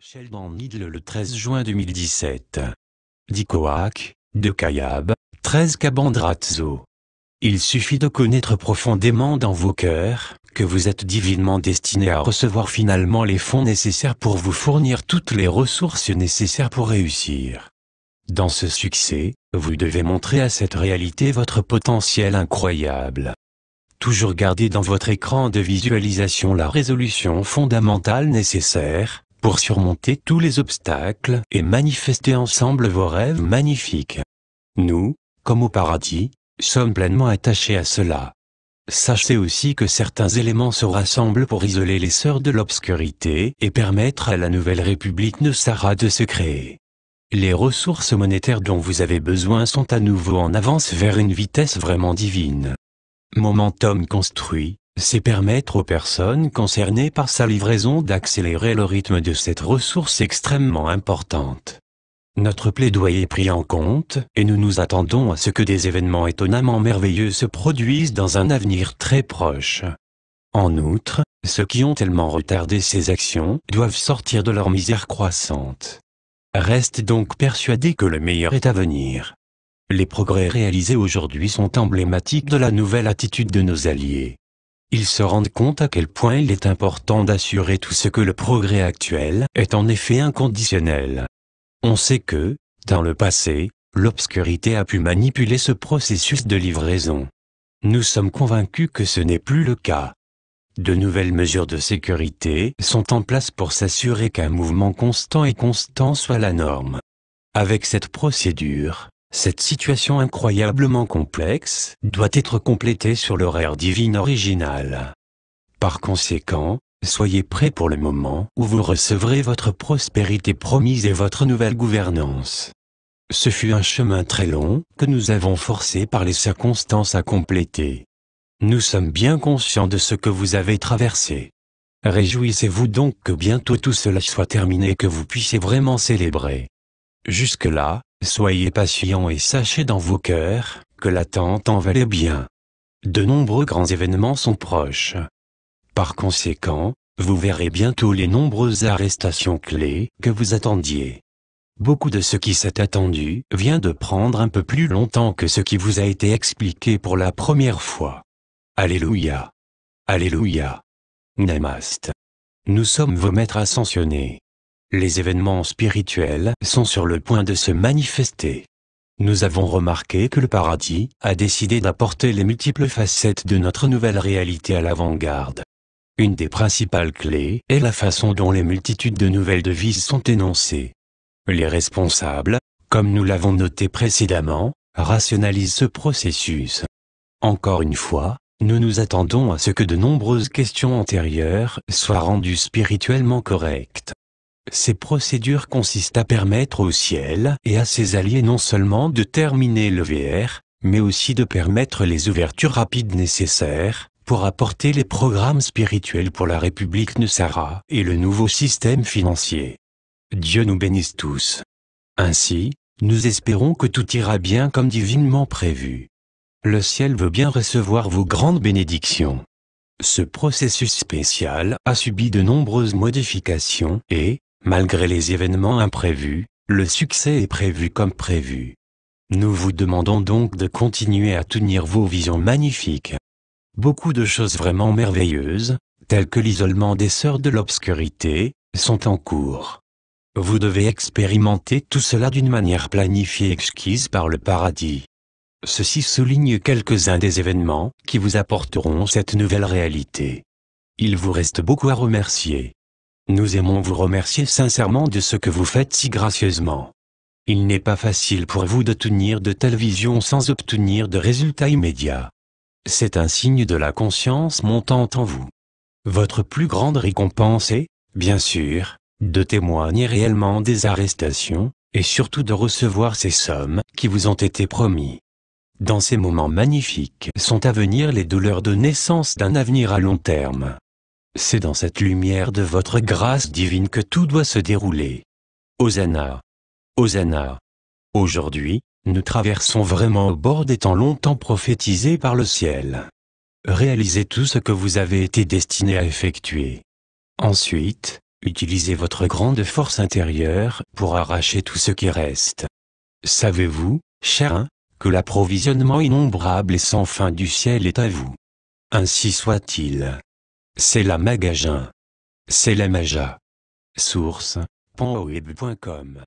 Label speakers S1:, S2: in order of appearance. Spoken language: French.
S1: Sheldon Needle le 13 juin 2017. Dikoak, de Kayab, 13 Kabandratzo. Il suffit de connaître profondément dans vos cœurs, que vous êtes divinement destiné à recevoir finalement les fonds nécessaires pour vous fournir toutes les ressources nécessaires pour réussir. Dans ce succès, vous devez montrer à cette réalité votre potentiel incroyable. Toujours garder dans votre écran de visualisation la résolution fondamentale nécessaire, pour surmonter tous les obstacles et manifester ensemble vos rêves magnifiques. Nous, comme au paradis, sommes pleinement attachés à cela. Sachez aussi que certains éléments se rassemblent pour isoler les sœurs de l'obscurité et permettre à la nouvelle République Nosara de se créer. Les ressources monétaires dont vous avez besoin sont à nouveau en avance vers une vitesse vraiment divine. Momentum construit, c'est permettre aux personnes concernées par sa livraison d'accélérer le rythme de cette ressource extrêmement importante. Notre plaidoyer est pris en compte, et nous nous attendons à ce que des événements étonnamment merveilleux se produisent dans un avenir très proche. En outre, ceux qui ont tellement retardé ces actions doivent sortir de leur misère croissante. Reste donc persuadé que le meilleur est à venir. Les progrès réalisés aujourd'hui sont emblématiques de la nouvelle attitude de nos alliés. Ils se rendent compte à quel point il est important d'assurer tout ce que le progrès actuel est en effet inconditionnel. On sait que, dans le passé, l'obscurité a pu manipuler ce processus de livraison. Nous sommes convaincus que ce n'est plus le cas. De nouvelles mesures de sécurité sont en place pour s'assurer qu'un mouvement constant et constant soit la norme. Avec cette procédure, cette situation incroyablement complexe doit être complétée sur l'horaire divin original. Par conséquent, soyez prêts pour le moment où vous recevrez votre prospérité promise et votre nouvelle gouvernance. Ce fut un chemin très long que nous avons forcé par les circonstances à compléter. Nous sommes bien conscients de ce que vous avez traversé. Réjouissez-vous donc que bientôt tout cela soit terminé et que vous puissiez vraiment célébrer. Jusque-là, soyez patients et sachez dans vos cœurs que l'attente en valait bien. De nombreux grands événements sont proches. Par conséquent, vous verrez bientôt les nombreuses arrestations clés que vous attendiez. Beaucoup de ce qui s'est attendu vient de prendre un peu plus longtemps que ce qui vous a été expliqué pour la première fois. Alléluia. Alléluia. Namaste. Nous sommes vos maîtres ascensionnés. Les événements spirituels sont sur le point de se manifester. Nous avons remarqué que le paradis a décidé d'apporter les multiples facettes de notre nouvelle réalité à l'avant-garde. Une des principales clés est la façon dont les multitudes de nouvelles devises sont énoncées. Les responsables, comme nous l'avons noté précédemment, rationalisent ce processus. Encore une fois, nous nous attendons à ce que de nombreuses questions antérieures soient rendues spirituellement correctes. Ces procédures consistent à permettre au ciel et à ses alliés non seulement de terminer le VR, mais aussi de permettre les ouvertures rapides nécessaires pour apporter les programmes spirituels pour la République Nosara et le nouveau système financier. Dieu nous bénisse tous. Ainsi, nous espérons que tout ira bien comme divinement prévu. Le ciel veut bien recevoir vos grandes bénédictions. Ce processus spécial a subi de nombreuses modifications et, malgré les événements imprévus, le succès est prévu comme prévu. Nous vous demandons donc de continuer à tenir vos visions magnifiques. Beaucoup de choses vraiment merveilleuses, telles que l'isolement des sœurs de l'obscurité, sont en cours. Vous devez expérimenter tout cela d'une manière planifiée et exquise par le paradis. Ceci souligne quelques-uns des événements qui vous apporteront cette nouvelle réalité. Il vous reste beaucoup à remercier. Nous aimons vous remercier sincèrement de ce que vous faites si gracieusement. Il n'est pas facile pour vous de tenir de telles visions sans obtenir de résultats immédiats. C'est un signe de la conscience montante en vous. Votre plus grande récompense est, bien sûr, de témoigner réellement des arrestations, et surtout de recevoir ces sommes qui vous ont été promis. Dans ces moments magnifiques sont à venir les douleurs de naissance d'un avenir à long terme. C'est dans cette lumière de votre grâce divine que tout doit se dérouler. Hosanna. Hosanna. Aujourd'hui, nous traversons vraiment au bord des temps longtemps prophétisés par le ciel. Réalisez tout ce que vous avez été destiné à effectuer. Ensuite, Utilisez votre grande force intérieure pour arracher tout ce qui reste. Savez-vous, cher 1, que l'approvisionnement innombrable et sans fin du ciel est à vous. Ainsi soit-il. C'est la Magasin. C'est la Maja. Source, panweb.com